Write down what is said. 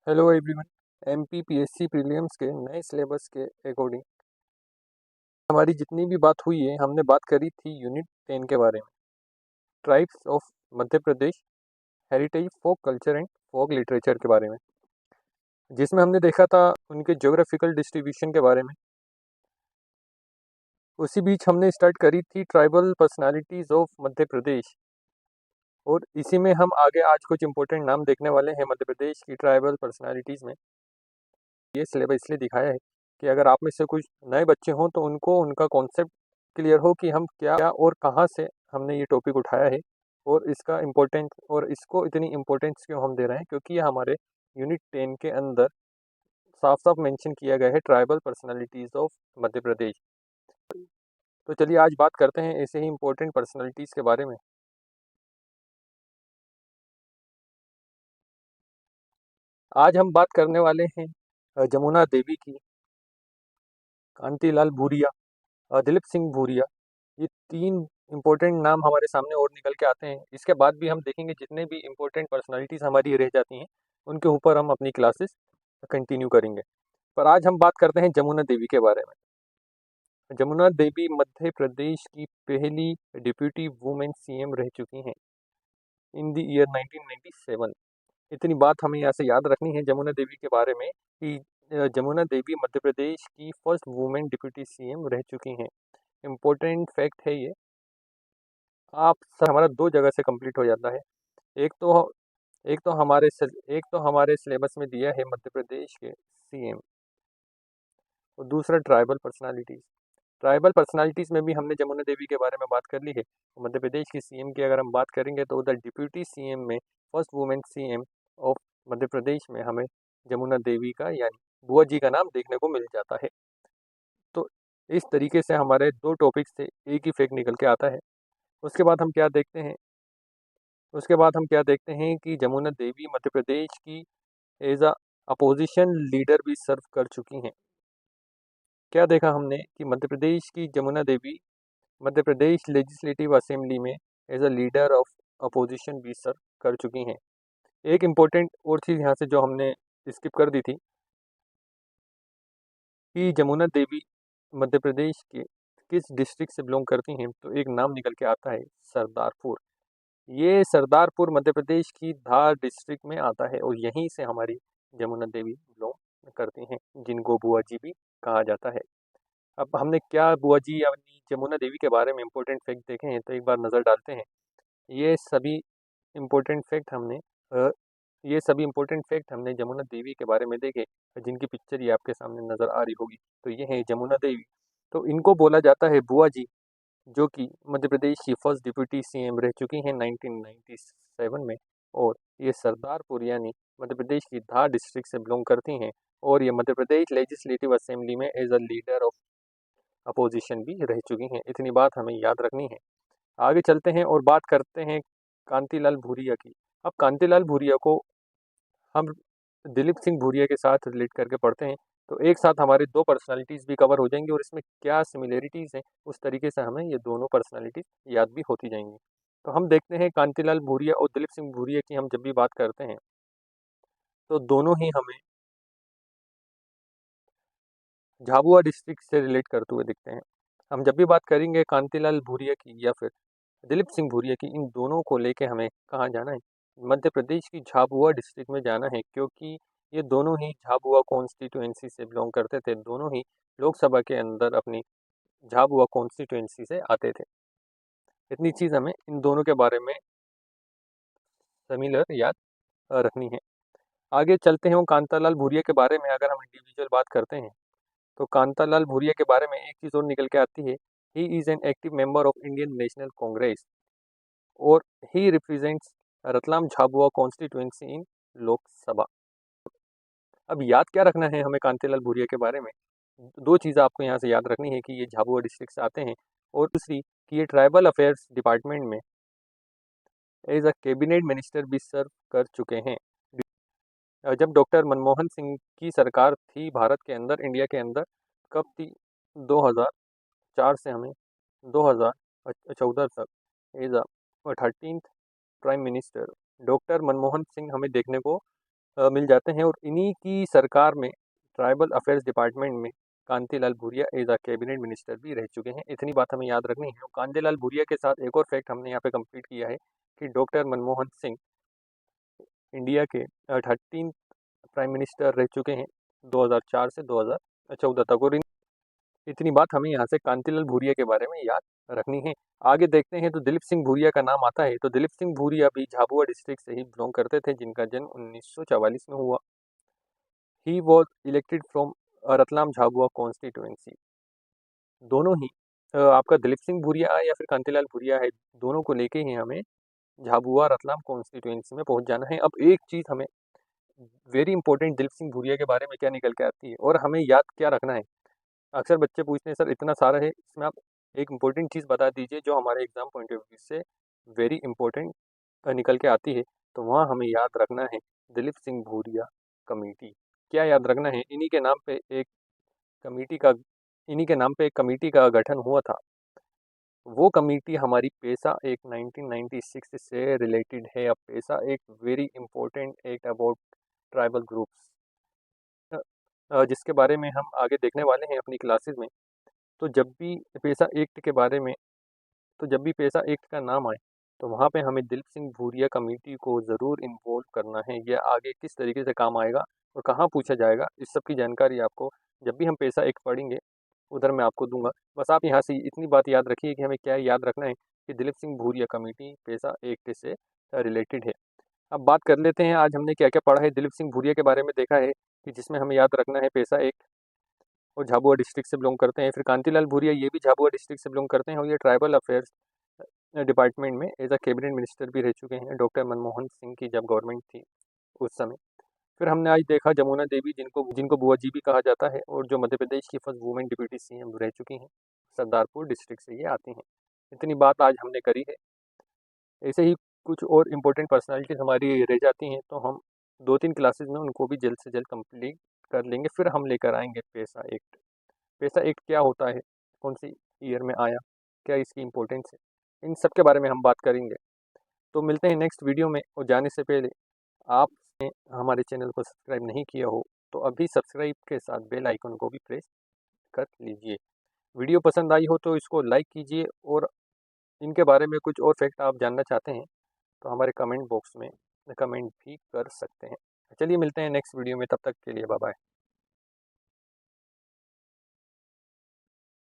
Hello everyone. MPPSC prelims के नए syllabus के अकॉर्डिंग हमारी जितनी भी बात हुई है, हमने बात करी थी यूनिट 10 के बारे में, tribes of Madhya Pradesh, heritage, folk culture and folk literature के बारे में, जिसमें हमने देखा था उनके ज्योग्राफिकल डिस्ट्रीब्यूशन के बारे में। उसी बीच हमने स्टार्ट करी थी ट्राइबल पर्सनालिटीज़ ऑफ मध्य प्रदेश, और इसी में हम आगे आज कुछ इंपॉर्टेंट नाम देखने वाले हैं मध्य प्रदेश की ट्राइबल पर्सनालिटीज़ में। ये सिलेबस इसलिए दिखाया है कि अगर आप में से कुछ नए बच्चे हों तो उनको उनका कॉन्सेप्ट क्लियर हो कि हम क्या और कहाँ से हमने ये टॉपिक उठाया है, और इसका इम्पोर्टेंस, और इसको इतनी इम्पोर्टेंस क्यों हम दे रहे हैं, क्योंकि ये हमारे यूनिट 10 के अंदर साफ साफ मेंशन किया गया है, ट्राइबल पर्सनालिटीज़ ऑफ मध्य प्रदेश। तो चलिए आज बात करते हैं ऐसे ही इम्पोर्टेंट पर्सनालिटीज़ के बारे में। आज हम बात करने वाले हैं जमुना देवी की, कांतिलाल भूरिया, दिलीप सिंह भूरिया। ये तीन इम्पोर्टेंट नाम हमारे सामने और निकल के आते हैं। इसके बाद भी हम देखेंगे जितने भी इम्पोर्टेंट पर्सनालिटीज़ हमारी रह जाती हैं उनके ऊपर हम अपनी क्लासेस कंटिन्यू करेंगे। पर आज हम बात करते हैं जमुना देवी के बारे में। जमुना देवी मध्य प्रदेश की पहली डिप्यूटी वुमेन सीएम रह चुकी हैं इन द ईयर 1997। इतनी बात हमें यहाँ से याद रखनी है जमुना देवी के बारे में कि जमुना देवी मध्य प्रदेश की फर्स्ट वुमेन डिप्यूटी सीएम रह चुकी हैं। इम्पोर्टेंट फैक्ट है ये। आप सर हमारा दो जगह से कंप्लीट हो जाता है। एक तो हमारे सिलेबस में दिया है मध्य प्रदेश के सीएम, और दूसरा ट्राइबल पर्सनालिटीज़। ट्राइबल पर्सनालिटीज़ में भी हमने जमुना देवी के बारे में बात कर ली है। मध्य प्रदेश की सीएम की अगर हम बात करेंगे तो उधर डिप्यूटी सीएम में first women CM of Madhya प्रदेश में हमें जमुना देवी का यानी बुआ जी का नाम देखने को मिल जाता है। तो इस तरीके से हमारे दो टॉपिक से एक ही फैक्ट निकल के आता है। उसके बाद हम क्या देखते हैं कि जमुना देवी मध्य प्रदेश की एज अ अपोजिशन लीडर भी सर्व कर चुकी हैं। क्या देखा हमने कि मध्य प्रदेश की जमुना देवी मध्य प्रदेश लेजिस्लेटिव असेंबली में as a leader of opposition भी सर्व कर चुकी हैं। एक इम्पोर्टेंट और चीज़ यहाँ से जो हमने स्किप कर दी थी कि जमुना देवी मध्य प्रदेश के किस डिस्ट्रिक्ट से बिलोंग करती हैं, तो एक नाम निकल के आता है सरदारपुर। ये सरदारपुर मध्य प्रदेश की धार डिस्ट्रिक्ट में आता है, और यहीं से हमारी जमुना देवी बिलोंग करती हैं, जिनको बुआ जी भी कहा जाता है। अब हमने क्या बुआ जी यानी जमुना देवी के बारे में इम्पोर्टेंट फैक्ट देखे हैं, तो एक बार नज़र डालते हैं। ये सभी इम्पोर्टेंट फैक्ट हमने अ, ये सभी इम्पोर्टेंट फैक्ट हमने जमुना देवी के बारे में देखे, जिनकी पिक्चर ये आपके सामने नज़र आ रही होगी। तो ये है जमुना देवी। तो इनको बोला जाता है बुआ जी, जो कि मध्य प्रदेश की फर्स्ट डिप्यूटी सीएम रह चुकी हैं 1997 में, और ये सरदारपुर यानी मध्य प्रदेश की धार डिस्ट्रिक्ट से बिलोंग करती हैं, और ये मध्य प्रदेश लेजिस्लेटिव असेंबली में as a leader of opposition भी रह चुकी हैं। इतनी बात हमें याद रखनी है। आगे चलते हैं और बात करते हैं कांतिलाल भूरिया की। अब कांतिलाल भूरिया को हम दिलीप सिंह भूरिया के साथ रिलेट करके पढ़ते हैं, तो एक साथ हमारे दो पर्सनालिटीज़ भी कवर हो जाएंगी, और इसमें क्या सिमिलरिटीज़ हैं उस तरीके से हमें ये दोनों पर्सनालिटीज़ याद भी होती जाएंगी। तो हम देखते हैं कांतिलाल भूरिया और दिलीप सिंह भूरिया की हम जब भी बात करते हैं तो दोनों ही हमें झाबुआ डिस्ट्रिक्ट से रिलेट करते हुए दिखते हैं। हम जब भी बात करेंगे कांतिलाल भूरिया की या फिर दिलीप सिंह भूरिया की, इन दोनों को लेके हमें कहाँ जाना है? मध्य प्रदेश की झाबुआ डिस्ट्रिक्ट में जाना है, क्योंकि ये दोनों ही झाबुआ कॉन्स्टिट्यूएंसी से बिलोंग करते थे। दोनों ही लोकसभा के अंदर अपनी झाबुआ कॉन्स्टिट्यूएंसी से आते थे। इतनी चीज़ हमें इन दोनों के बारे में सिमिलर याद रखनी है। आगे चलते हैं, कांतालाल भूरिया के बारे में अगर हम इंडिविजुअल बात करते हैं तो कांतालाल भूरिया के बारे में एक चीज़ और निकल के आती है। He is an active member of Indian National Congress, और he represents Ratlam Jhabua constituency in Lok Sabha. अब याद क्या रखना है हमें कांतिलाल भूरिया के बारे में? दो चीज़ें आपको यहाँ से याद रखनी है कि ये झाबुआ डिस्ट्रिक्ट से आते हैं, और दूसरी कि ये ट्राइबल अफेयर्स डिपार्टमेंट में एज अ कैबिनेट मिनिस्टर भी सर्व कर चुके हैं। जब डॉक्टर मनमोहन सिंह की सरकार थी भारत के अंदर, इंडिया के अंदर, कब थी? 2004 से हमें 2014 तक as a 13th prime minister doctor Manmohan Singh हमें देखने को मिल जाते हैं। और इन्हीं की सरकार में ट्राइबल अफेयर्स डिपार्टमेंट में Kantilal Bhuria as a cabinet minister भी रह चुके हैं। इतनी बात हमें याद रखनी है। कांतिलाल भूरिया के साथ एक और फैक्ट हमने यहाँ पे कंप्लीट किया है कि डॉक्टर मनमोहन सिंह इंडिया के 13 प्राइम मिनिस्टर रह चुके हैं 2004 से 2014 तक। और इतनी बात हमें यहाँ से कांतिलाल भूरिया के बारे में याद रखनी है। आगे देखते हैं तो दिलीप सिंह भूरिया का नाम आता है। तो दिलीप सिंह भूरिया भी झाबुआ डिस्ट्रिक्ट से ही बिलोंग करते थे, जिनका जन्म 1944 में हुआ। He was elected from Ratlam Jhabua constituency. दोनों ही आपका दिलीप सिंह भूरिया या फिर कांतिलाल भूरिया है, दोनों को लेके ही हमें झाबुआ रतलाम कॉन्स्टिट्यूएंसी में पहुंच जाना है। अब एक चीज़ हमें वेरी इंपॉर्टेंट दिलीप सिंह भूरिया के बारे में क्या निकल के आती है और हमें याद क्या रखना है। अक्सर बच्चे पूछते हैं सर इतना सारा है, इसमें आप एक इम्पोर्टेंट चीज़ बता दीजिए जो हमारे एग्जाम पॉइंट ऑफ व्यू से वेरी इंपॉर्टेंट निकल के आती है। तो वहाँ हमें याद रखना है दिलीप सिंह भूरिया कमेटी। क्या याद रखना है, इन्हीं के नाम पे एक कमेटी का गठन हुआ था। वो कमेटी हमारी पेशा एक 1996 से रिलेटेड है। अब पेशा एक very important act about tribal groups, जिसके बारे में हम आगे देखने वाले हैं अपनी क्लासेस में। तो जब भी पेशा एक्ट के बारे में जब भी पेशा एक्ट का नाम आए तो वहाँ पे हमें दिलीप सिंह भूरिया कमेटी को ज़रूर इन्वॉल्व करना है। यह आगे किस तरीके से काम आएगा और कहाँ पूछा जाएगा, इस सब की जानकारी आपको जब भी हम पेशा एक्ट पढ़ेंगे उधर मैं आपको दूंगा। बस आप यहाँ से इतनी बात याद रखिए कि हमें क्या याद रखना है कि दिलीप सिंह भूरिया कमेटी पेशा एक्ट से रिलेटेड है। अब बात कर लेते हैं आज हमने क्या क्या पढ़ा है। दिलीप सिंह भूरिया के बारे में देखा है कि जिसमें हमें याद रखना है पेशा एक्ट, और झाबुआ डिस्ट्रिक्ट से बिलोंग करते हैं। फिर कांतिलाल भूरिया ये भी झाबुआ डिस्ट्रिक्ट से बिलोंग करते हैं और ये ट्राइबल अफेयर्स डिपार्टमेंट में एज अ कैबिनेट मिनिस्टर भी रह चुके हैं डॉक्टर मनमोहन सिंह की जब गवर्नमेंट थी उस समय। फिर हमने आज देखा जमुना देवी, जिनको जिनको बुआ जी भी कहा जाता है और जो मध्य प्रदेश की फर्स्ट वुमेन डिप्टी सीएम रह चुकी हैं, सरदारपुर डिस्ट्रिक्ट से ये आती हैं। इतनी बात आज हमने करी है। ऐसे ही कुछ और इम्पोर्टेंट पर्सनालिटीज़ हमारी रह जाती हैं तो हम 2-3 क्लासेज में उनको भी जल्द से जल्द कंप्लीट कर लेंगे। फिर हम लेकर आएंगे पेशा एक्ट। पेशा एक्ट क्या होता है, कौन सी ईयर में आया, क्या इसकी इम्पोर्टेंस है, इन सब के बारे में हम बात करेंगे। तो मिलते हैं नेक्स्ट वीडियो में। और जाने से पहले आपने हमारे चैनल को सब्सक्राइब नहीं किया हो तो अभी सब्सक्राइब के साथ बेल आइकन को भी प्रेस कर लीजिए। वीडियो पसंद आई हो तो इसको लाइक कीजिए, और इनके बारे में कुछ और फैक्ट आप जानना चाहते हैं तो हमारे कमेंट बॉक्स में कमेंट भी कर सकते हैं। चलिए मिलते हैं नेक्स्ट वीडियो में, तब तक के लिए बाय बाय।